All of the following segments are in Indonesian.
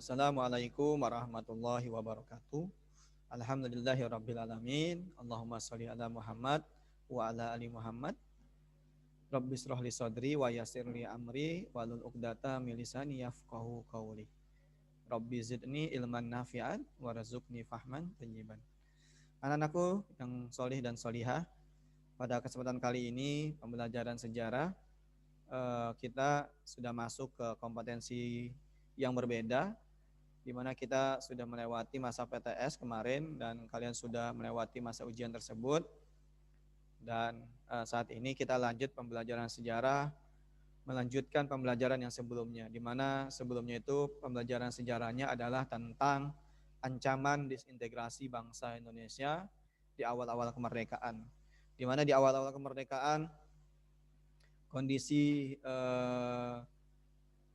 Assalamualaikum warahmatullahi wabarakatuh. Alhamdulillahirrabbilalamin. Allahumma sholli ala Muhammad wa ala ali Muhammad. Rabbi shrah li sadri wa yassir li amri walul uqdata min lisani yafqahu qawli. Rabbi zidni ilman nafi'an warzuqni fahman thayyiban. Anak-anakku yang solih dan solihah, pada kesempatan kali ini pembelajaran sejarah kita sudah masuk ke kompetensi yang berbeda, di mana kita sudah melewati masa PTS kemarin dan kalian sudah melewati masa ujian tersebut. Dan saat ini kita lanjut pembelajaran sejarah, melanjutkan pembelajaran yang sebelumnya, di mana sebelumnya itu pembelajaran sejarahnya adalah tentang ancaman disintegrasi bangsa Indonesia di awal-awal kemerdekaan. Di mana di awal-awal kemerdekaan kondisi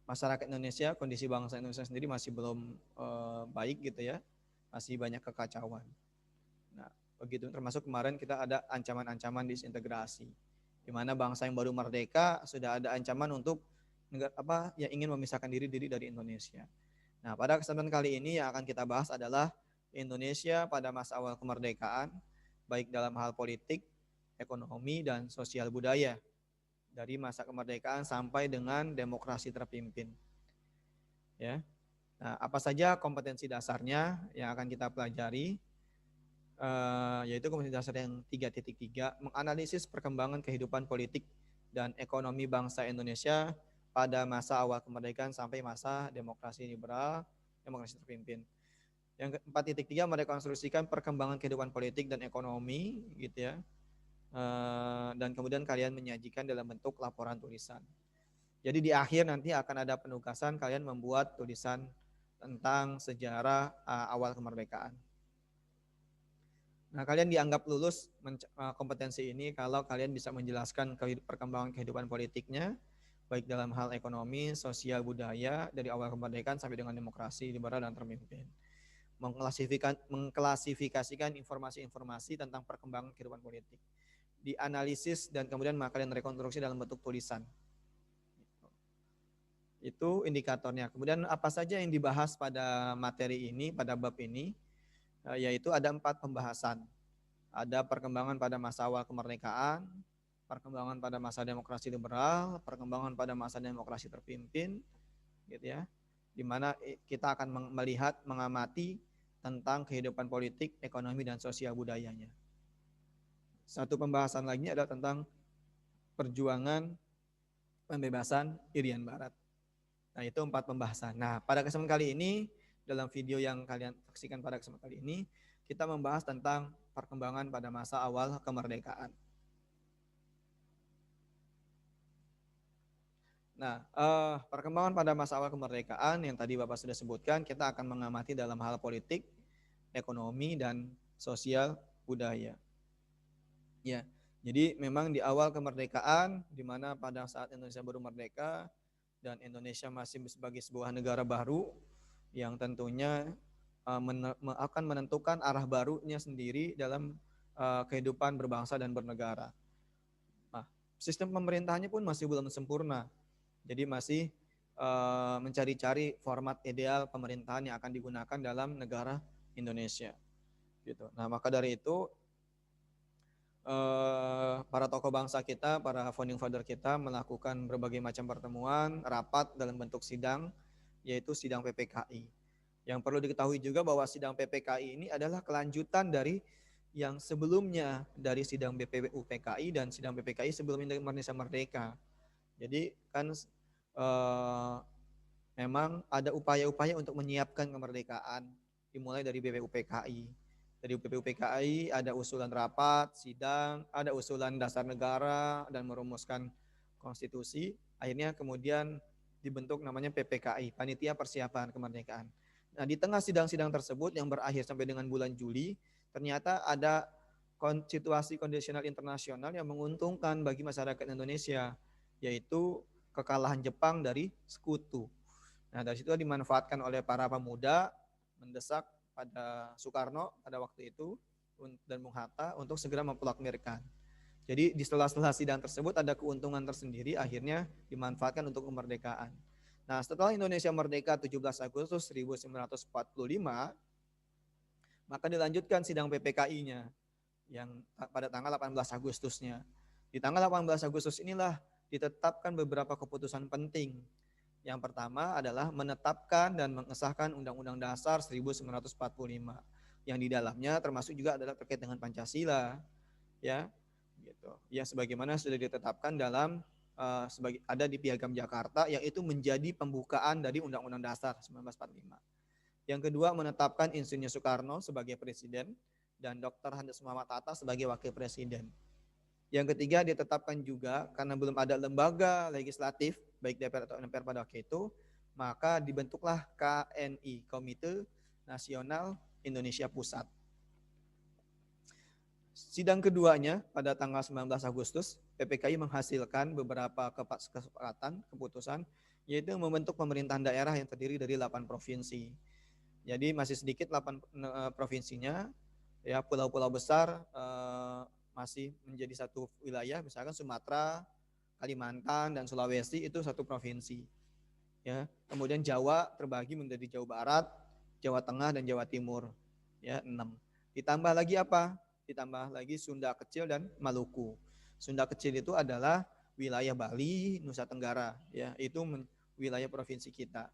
masyarakat Indonesia, kondisi bangsa Indonesia sendiri masih belum baik gitu ya, masih banyak kekacauan. Nah, begitu termasuk kemarin kita ada ancaman-ancaman disintegrasi, di mana bangsa yang baru merdeka sudah ada ancaman untuk yang ingin memisahkan diri dari Indonesia. Nah, pada kesempatan kali ini yang akan kita bahas adalah Indonesia pada masa awal kemerdekaan, baik dalam hal politik, ekonomi, dan sosial budaya, dari masa kemerdekaan sampai dengan demokrasi terpimpin. Ya. Nah, apa saja kompetensi dasarnya yang akan kita pelajari? Yaitu kompetensi dasar yang 3.3, menganalisis perkembangan kehidupan politik dan ekonomi bangsa Indonesia pada masa awal kemerdekaan sampai masa demokrasi liberal, demokrasi terpimpin. Yang 4.3, merekonstruksikan perkembangan kehidupan politik dan ekonomi, gitu ya. Dan kemudian kalian menyajikan dalam bentuk laporan tulisan. Jadi di akhir nanti akan ada penugasan kalian membuat tulisan tentang sejarah awal kemerdekaan. Nah, kalian dianggap lulus kompetensi ini kalau kalian bisa menjelaskan perkembangan kehidupan politiknya, baik dalam hal ekonomi, sosial, budaya, dari awal kemerdekaan sampai dengan demokrasi liberal dan terpimpin. Mengklasifikasikan informasi-informasi tentang perkembangan kehidupan politik, dianalisis dan kemudian kalian rekonstruksi dalam bentuk tulisan. Itu indikatornya. Kemudian apa saja yang dibahas pada materi ini, pada bab ini, yaitu ada 4 pembahasan. Ada perkembangan pada masa awal kemerdekaan, perkembangan pada masa demokrasi liberal, perkembangan pada masa demokrasi terpimpin, gitu ya. Di mana kita akan melihat, mengamati tentang kehidupan politik, ekonomi, dan sosial budayanya. Satu pembahasan lagi adalah tentang perjuangan pembebasan Irian Barat. Nah, itu 4 pembahasan. Nah, pada kesempatan kali ini, dalam video yang kalian saksikan pada kesempatan kali ini, kita membahas tentang perkembangan pada masa awal kemerdekaan. Nah, perkembangan pada masa awal kemerdekaan yang tadi Bapak sudah sebutkan, kita akan mengamati dalam hal politik, ekonomi, dan sosial budaya. Ya, jadi memang di awal kemerdekaan, di mana pada saat Indonesia baru merdeka dan Indonesia masih sebagai sebuah negara baru yang tentunya akan menentukan arah barunya sendiri dalam kehidupan berbangsa dan bernegara. Nah, sistem pemerintahannya pun masih belum sempurna, jadi masih mencari-cari format ideal pemerintahan yang akan digunakan dalam negara Indonesia. Gitu. Nah, maka dari itu para tokoh bangsa kita, para founding father kita melakukan berbagai macam pertemuan, rapat dalam bentuk sidang, yaitu sidang PPKI. Yang perlu diketahui juga bahwa sidang PPKI ini adalah kelanjutan dari yang sebelumnya, dari sidang BPUPKI dan sidang PPKI sebelum Indonesia merdeka. Jadi kan memang ada upaya-upaya untuk menyiapkan kemerdekaan, dimulai dari BPUPKI. Dari BPUPKI ada usulan rapat, sidang, ada usulan dasar negara dan merumuskan konstitusi. Akhirnya kemudian dibentuk namanya PPKI, Panitia Persiapan Kemerdekaan. Nah, di tengah sidang-sidang tersebut yang berakhir sampai dengan bulan Juli, ternyata ada situasi kondisional internasional yang menguntungkan bagi masyarakat Indonesia, yaitu kekalahan Jepang dari Sekutu. Nah, dari situ dimanfaatkan oleh para pemuda mendesak pada Soekarno pada waktu itu dan Bung Hatta untuk segera memproklamasikan. Jadi di sela-sela sidang tersebut ada keuntungan tersendiri, akhirnya dimanfaatkan untuk kemerdekaan. Nah, setelah Indonesia merdeka 17 Agustus 1945, maka dilanjutkan sidang PPKI-nya yang pada tanggal 18 Agustusnya. Di tanggal 18 Agustus inilah ditetapkan beberapa keputusan penting. Yang pertama adalah menetapkan dan mengesahkan Undang-Undang Dasar 1945 yang di dalamnya termasuk juga adalah terkait dengan Pancasila, ya, gitu. Yang sebagaimana sudah ditetapkan dalam sebagai ada di Piagam Jakarta, yang itu menjadi pembukaan dari Undang-Undang Dasar 1945. Yang kedua, menetapkan Insinyur Soekarno sebagai presiden dan Dr. Andes Muhammad Hatta sebagai wakil presiden. Yang ketiga, ditetapkan juga karena belum ada lembaga legislatif baik DPR atau MPR pada waktu itu, maka dibentuklah KNI, Komite Nasional Indonesia Pusat. Sidang keduanya pada tanggal 19 Agustus, PPKI menghasilkan beberapa kesepakatan, keputusan, yaitu membentuk pemerintahan daerah yang terdiri dari 8 provinsi. Jadi masih sedikit 8 provinsinya, ya, pulau-pulau besar masih menjadi satu wilayah, misalkan Sumatera, Kalimantan, dan Sulawesi itu satu provinsi. Ya, kemudian Jawa terbagi menjadi Jawa Barat, Jawa Tengah, dan Jawa Timur. Ya, 6. Ditambah lagi apa? Ditambah lagi Sunda Kecil dan Maluku. Sunda Kecil itu adalah wilayah Bali, Nusa Tenggara. Ya, itu wilayah provinsi kita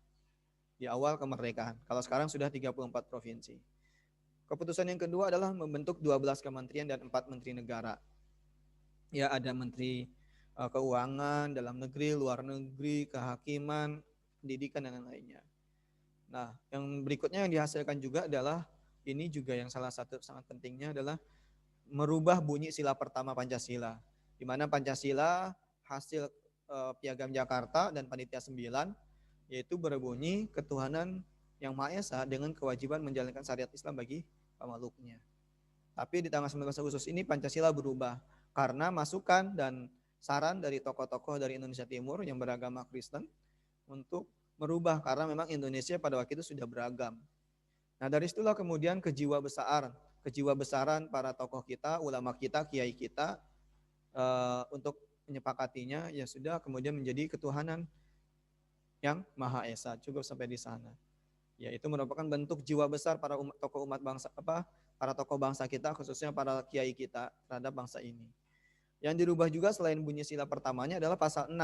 di awal kemerdekaan. Kalau sekarang sudah 34 provinsi. Keputusan yang kedua adalah membentuk 12 kementerian dan 4 menteri negara. Ya, ada menteri keuangan, dalam negeri, luar negeri, kehakiman, pendidikan, dan lain-lainnya. Nah, yang berikutnya yang dihasilkan juga adalah, ini juga yang salah satu sangat pentingnya adalah merubah bunyi sila pertama Pancasila. Di mana Pancasila hasil Piagam Jakarta dan Panitia 9, yaitu berbunyi ketuhanan yang Maha Esa dengan kewajiban menjalankan syariat Islam bagi pemeluknya. Tapi di tanggal 19 Agustus ini Pancasila berubah karena masukan dan saran dari tokoh-tokoh dari Indonesia Timur yang beragama Kristen untuk merubah, karena memang Indonesia pada waktu itu sudah beragam. Nah, dari situlah kemudian kejiwa besaran para tokoh kita, ulama kita, kiai kita untuk menyepakatinya, ya sudah kemudian menjadi ketuhanan yang Maha Esa. Cukup sampai di sana. Ya, itu merupakan bentuk jiwa besar para tokoh umat bangsa, para tokoh bangsa kita, khususnya para kiai kita terhadap bangsa ini. Yang dirubah juga selain bunyi sila pertamanya adalah pasal 6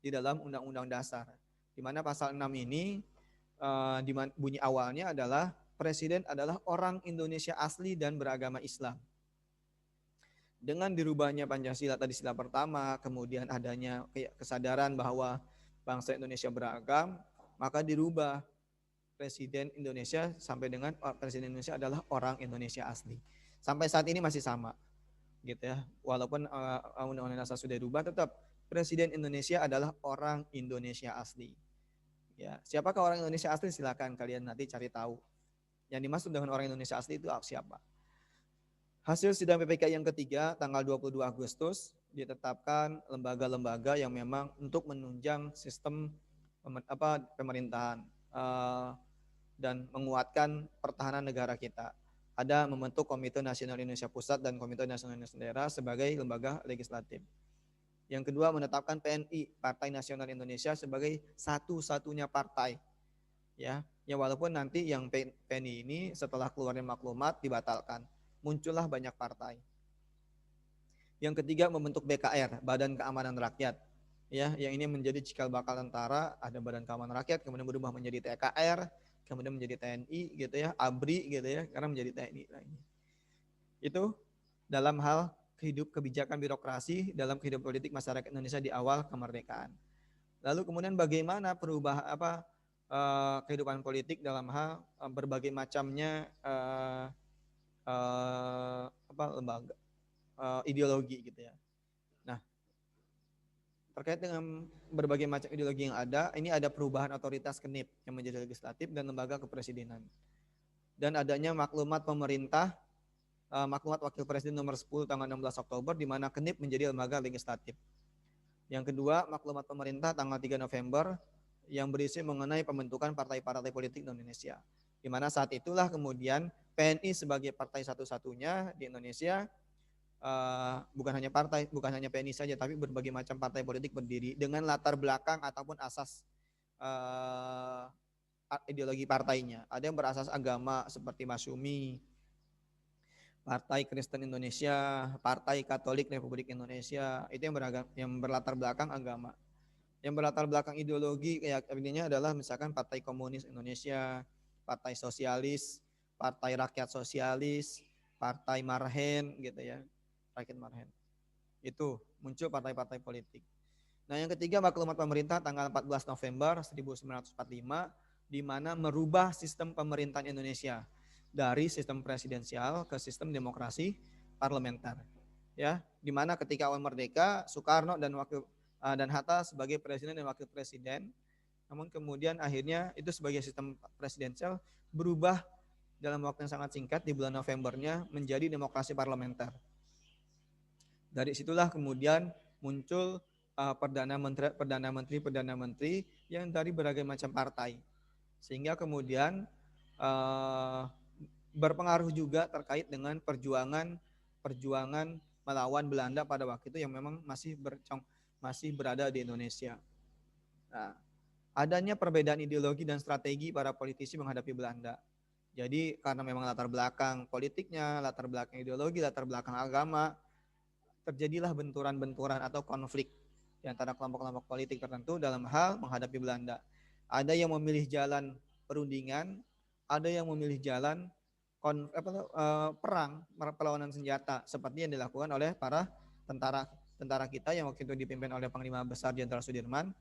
di dalam Undang-Undang Dasar. Di mana pasal 6 ini bunyi awalnya adalah presiden adalah orang Indonesia asli dan beragama Islam. Dengan dirubahnya Pancasila tadi sila pertama, kemudian adanya kesadaran bahwa bangsa Indonesia beragam, maka dirubah presiden Indonesia sampai dengan presiden Indonesia adalah orang Indonesia asli. Sampai saat ini masih sama, gitu ya. Walaupun Undang-Undang Dasar sudah dirubah, tetap presiden Indonesia adalah orang Indonesia asli. Ya, siapakah orang Indonesia asli? Silakan kalian nanti cari tahu. Yang dimaksud dengan orang Indonesia asli itu siapa? Hasil sidang PPKI yang ketiga tanggal 22 Agustus ditetapkan lembaga-lembaga yang memang untuk menunjang sistem pemerintahan dan menguatkan pertahanan negara kita. Ada membentuk Komite Nasional Indonesia Pusat dan Komite Nasional Indonesia Daerah sebagai lembaga legislatif. Yang kedua, menetapkan PNI, Partai Nasional Indonesia, sebagai satu-satunya partai. Ya, walaupun nanti yang PNI ini setelah keluarnya maklumat dibatalkan, muncullah banyak partai. Yang ketiga, membentuk BKR, Badan Keamanan Rakyat. Ya, yang ini menjadi cikal bakal tentara, ada Badan Keamanan Rakyat, kemudian berubah menjadi TKR, kemudian menjadi TNI gitu ya, ABRI gitu ya, karena menjadi TNI lagi. Itu dalam hal kebijakan birokrasi dalam kehidupan politik masyarakat Indonesia di awal kemerdekaan. Lalu kemudian bagaimana perubahan kehidupan politik dalam hal berbagai macamnya lembaga ideologi gitu ya. Nah, terkait dengan berbagai macam ideologi yang ada, ini ada perubahan otoritas KNIP yang menjadi legislatif dan lembaga kepresidenan. Dan adanya maklumat pemerintah, maklumat Wakil Presiden nomor 10 tanggal 16 Oktober di mana KNIP menjadi lembaga legislatif. Yang kedua, maklumat pemerintah tanggal 3 November yang berisi mengenai pembentukan partai-partai politik di Indonesia. Di mana saat itulah kemudian PNI sebagai partai satu-satunya di Indonesia, bukan hanya PNI saja, tapi berbagai macam partai politik berdiri dengan latar belakang ataupun asas uh, ideologi partainya. Ada yang berasas agama seperti Masyumi, Partai Kristen Indonesia, Partai Katolik Republik Indonesia, itu yang berlatar belakang agama. Yang berlatar belakang ideologi kayak ini adalah misalkan Partai Komunis Indonesia, Partai Sosialis, Partai Rakyat Sosialis, Partai Marhen gitu ya, Rakyat Marhen. Itu muncul partai-partai politik. Nah, yang ketiga maklumat pemerintah tanggal 14 November 1945 di mana merubah sistem pemerintahan Indonesia dari sistem presidensial ke sistem demokrasi parlementer. Ya, di mana ketika awal merdeka Soekarno dan Hatta sebagai presiden dan wakil presiden, namun kemudian akhirnya itu sebagai sistem presidensial berubah dalam waktu yang sangat singkat di bulan Novembernya menjadi demokrasi parlementer. Dari situlah kemudian muncul perdana menteri yang dari berbagai macam partai, sehingga kemudian berpengaruh juga terkait dengan perjuangan melawan Belanda pada waktu itu yang memang masih berada di Indonesia. Nah, adanya perbedaan ideologi dan strategi para politisi menghadapi Belanda. Jadi karena memang latar belakang politiknya, latar belakang ideologi, latar belakang agama, terjadilah benturan-benturan atau konflik di antara kelompok-kelompok politik tertentu dalam hal menghadapi Belanda. Ada yang memilih jalan perundingan, ada yang memilih jalan perang, perlawanan senjata seperti yang dilakukan oleh para tentara kita yang waktu itu dipimpin oleh Panglima Besar Jenderal Sudirman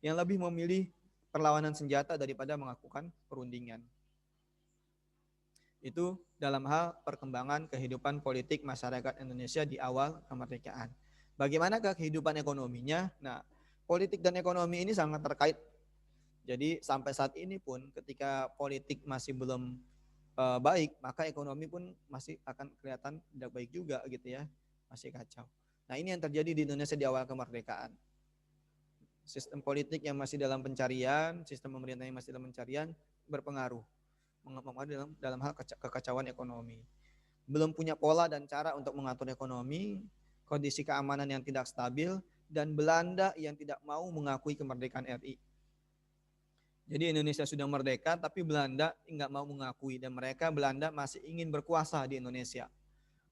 yang lebih memilih perlawanan senjata daripada melakukan perundingan. Itu dalam hal perkembangan kehidupan politik masyarakat Indonesia di awal kemerdekaan. Bagaimana kehidupan ekonominya? Nah, politik dan ekonomi ini sangat terkait. Jadi sampai saat ini pun ketika politik masih belum baik, maka ekonomi pun masih akan kelihatan tidak baik juga gitu ya, masih kacau. Nah, ini yang terjadi di Indonesia di awal kemerdekaan. Sistem politik yang masih dalam pencarian, sistem pemerintah yang masih dalam pencarian berpengaruh dalam hal kekacauan ekonomi. Belum punya pola dan cara untuk mengatur ekonomi, kondisi keamanan yang tidak stabil, dan Belanda yang tidak mau mengakui kemerdekaan RI. Jadi Indonesia sudah merdeka, tapi Belanda nggak mau mengakui, dan Belanda masih ingin berkuasa di Indonesia.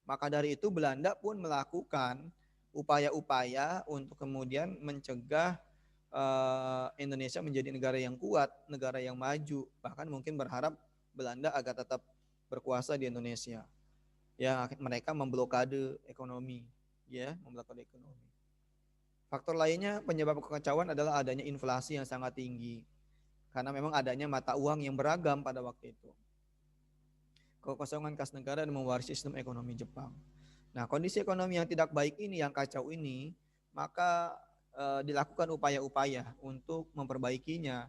Maka dari itu Belanda pun melakukan upaya-upaya untuk kemudian mencegah Indonesia menjadi negara yang kuat, negara yang maju, bahkan mungkin berharap Belanda agar tetap berkuasa di Indonesia. Ya, mereka memblokade ekonomi, ya, memblokade ekonomi. Faktor lainnya penyebab kekacauan adalah adanya inflasi yang sangat tinggi. Karena memang adanya mata uang yang beragam pada waktu itu. Kekosongan kas negara dan mewarisi sistem ekonomi Jepang. Nah, kondisi ekonomi yang tidak baik ini, yang kacau ini, maka dilakukan upaya-upaya untuk memperbaikinya.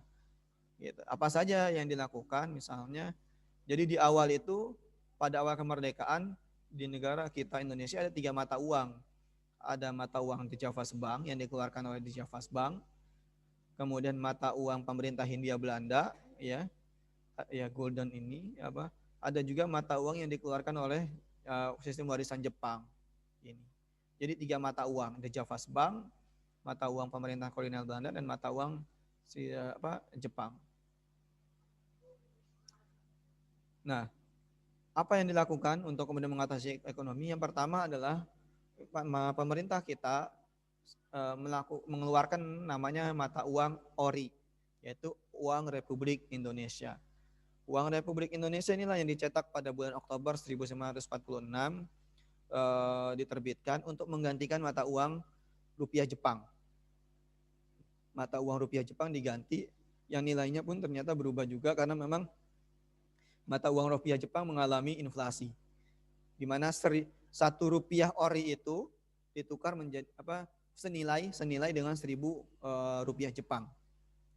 Gitu. Apa saja yang dilakukan misalnya, jadi di awal itu pada awal kemerdekaan di negara kita Indonesia ada 3 mata uang. Ada mata uang di Javas Bank yang dikeluarkan oleh di Javas Bank, kemudian mata uang pemerintah Hindia Belanda, ya golden ini apa? Ada juga mata uang yang dikeluarkan oleh sistem warisan Jepang ini. Jadi 3 mata uang, di Javas Bank, mata uang pemerintah kolonial Belanda, dan mata uang Jepang. Nah, apa yang dilakukan untuk kemudian mengatasi ekonomi? Yang pertama adalah pemerintah kita mengeluarkan namanya mata uang ORI, yaitu Uang Republik Indonesia. Uang Republik Indonesia inilah yang dicetak pada bulan Oktober 1946, diterbitkan untuk menggantikan mata uang rupiah Jepang. Mata uang rupiah Jepang diganti, yang nilainya pun ternyata berubah juga karena memang mata uang rupiah Jepang mengalami inflasi, di mana 1 rupiah ori itu ditukar menjadi senilai dengan 1.000 rupiah Jepang.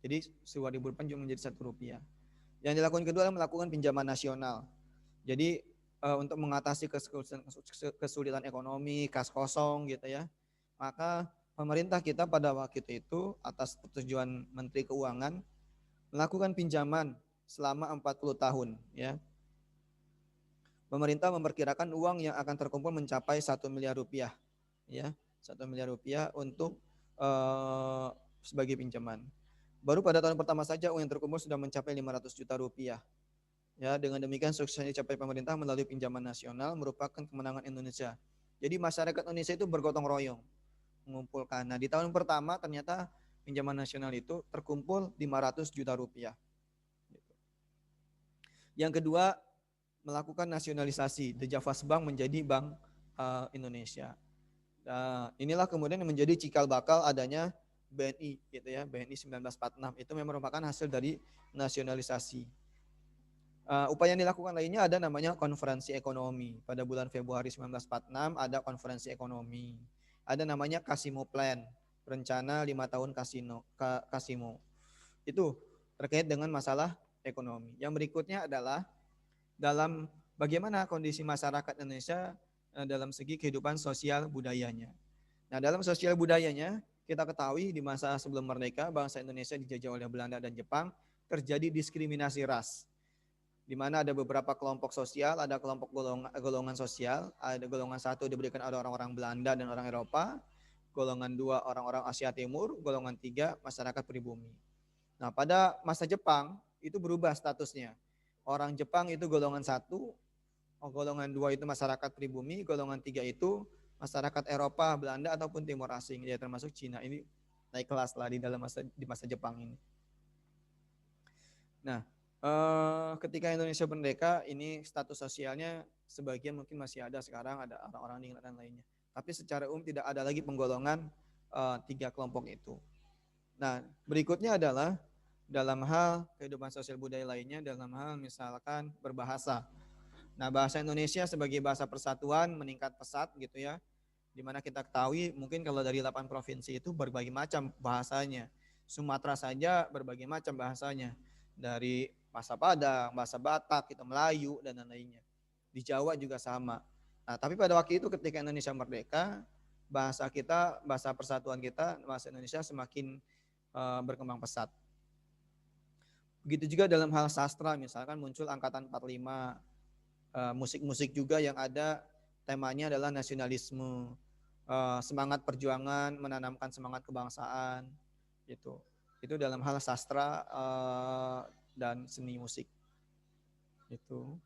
Jadi 1.000 rupiah menjadi 1 rupiah. Yang dilakukan kedua adalah melakukan pinjaman nasional. Jadi untuk mengatasi kesulitan ekonomi, kas kosong gitu ya, maka pemerintah kita pada waktu itu atas persetujuan Menteri Keuangan melakukan pinjaman selama 40 tahun ya. Pemerintah memperkirakan uang yang akan terkumpul mencapai 1 miliar rupiah ya, 1 miliar rupiah untuk sebagai pinjaman. Baru pada tahun pertama saja uang yang terkumpul sudah mencapai 500 juta rupiah. Ya, dengan demikian sukses yang dicapai pemerintah melalui pinjaman nasional merupakan kemenangan Indonesia. Jadi masyarakat Indonesia itu bergotong royong mengumpulkan. Nah, di tahun pertama ternyata pinjaman nasional itu terkumpul 500 juta rupiah. Yang kedua, melakukan nasionalisasi. The Javas Bank menjadi Bank Indonesia. Nah, inilah kemudian yang menjadi cikal bakal adanya BNI gitu ya, BNI 1946 itu memang merupakan hasil dari nasionalisasi. Upaya yang dilakukan lainnya ada namanya konferensi ekonomi. Pada bulan Februari 1946 ada konferensi ekonomi. Ada namanya Kasimo Plan, rencana 5 tahun Kasimo. Itu terkait dengan masalah ekonomi. Yang berikutnya adalah dalam bagaimana kondisi masyarakat Indonesia dalam segi kehidupan sosial budayanya. Nah, dalam sosial budayanya kita ketahui di masa sebelum merdeka bangsa Indonesia dijajah oleh Belanda dan Jepang terjadi diskriminasi ras, di mana ada beberapa kelompok sosial, ada kelompok golongan sosial, ada golongan satu diberikan ada orang-orang Belanda dan orang Eropa, golongan dua orang-orang Asia Timur, golongan tiga masyarakat pribumi. Nah, pada masa Jepang itu berubah statusnya. Orang Jepang itu golongan satu, golongan dua itu masyarakat pribumi, golongan tiga itu masyarakat Eropa, Belanda ataupun Timur Asing, ya termasuk Cina. Ini naik kelas lah di dalam masa Jepang ini. Nah, ketika Indonesia merdeka, ini status sosialnya sebagian mungkin masih ada sekarang, ada orang-orang di dan lainnya. Tapi secara umum tidak ada lagi penggolongan tiga kelompok itu. Nah, berikutnya adalah dalam hal kehidupan sosial budaya lainnya, dalam hal misalkan berbahasa. Nah, bahasa Indonesia sebagai bahasa persatuan meningkat pesat gitu ya. Dimana kita ketahui mungkin kalau dari 8 provinsi itu berbagai macam bahasanya. Sumatera saja berbagai macam bahasanya. Dari bahasa Padang, bahasa Batak, kita Melayu dan lain-lainnya. Di Jawa juga sama. Nah, tapi pada waktu itu ketika Indonesia merdeka, bahasa kita, bahasa persatuan kita, bahasa Indonesia semakin berkembang pesat. Begitu juga dalam hal sastra, misalkan muncul Angkatan 45, musik-musik juga yang ada temanya adalah nasionalisme, semangat perjuangan, menanamkan semangat kebangsaan, gitu. Itu dalam hal sastra dan seni musik, itu,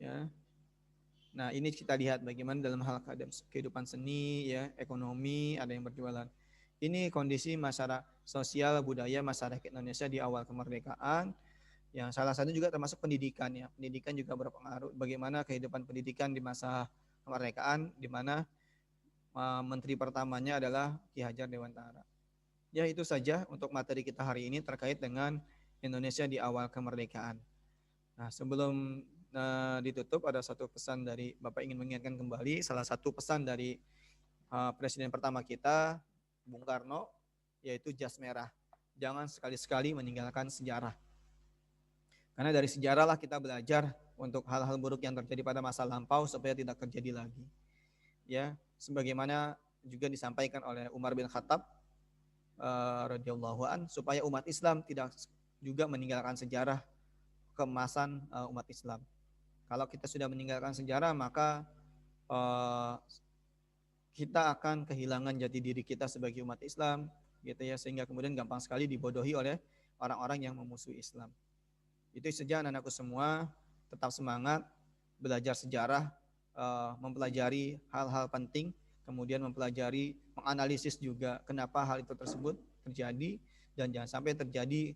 ya. Nah, ini kita lihat bagaimana dalam hal kehidupan seni, ya, ekonomi, ada yang berjualan. Ini kondisi masyarakat sosial budaya masyarakat Indonesia di awal kemerdekaan. Yang salah satu juga termasuk pendidikan ya. Pendidikan juga berpengaruh bagaimana kehidupan pendidikan di masa kemerdekaan, di mana menteri pertamanya adalah Ki Hajar Dewantara. Ya, itu saja untuk materi kita hari ini terkait dengan Indonesia di awal kemerdekaan. Nah, sebelum ditutup ada satu pesan dari Bapak ingin mengingatkan kembali salah satu pesan dari presiden pertama kita Bung Karno, yaitu jas merah. Jangan sekali-sekali meninggalkan sejarah. Karena dari sejarah lah kita belajar untuk hal-hal buruk yang terjadi pada masa lampau supaya tidak terjadi lagi. Ya, sebagaimana juga disampaikan oleh Umar bin Khattab radhiyallahu an, supaya umat Islam tidak juga meninggalkan sejarah keemasan umat Islam. Kalau kita sudah meninggalkan sejarah, maka kita akan kehilangan jati diri kita sebagai umat Islam, gitu ya, sehingga kemudian gampang sekali dibodohi oleh orang-orang yang memusuhi Islam. Itu saja anak-anakku semua, tetap semangat, belajar sejarah, mempelajari hal-hal penting, kemudian mempelajari, menganalisis juga kenapa hal itu tersebut terjadi, dan jangan sampai terjadi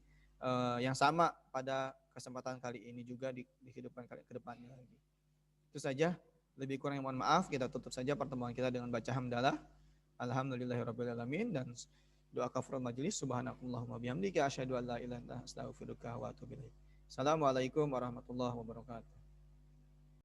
yang sama pada kesempatan kali ini juga di kehidupan ke depannya lagi. Itu saja. Lebih kurang mohon maaf, kita tutup saja pertemuan kita dengan baca hamdalah. Alhamdulillahirrahmanirrahim, dan doa kafaratul majelis. Subhanakallahumma bihamdika asyhadu an la ilaha illa anta astaghfiruka wa atubu ilaik. Assalamualaikum warahmatullahi wabarakatuh.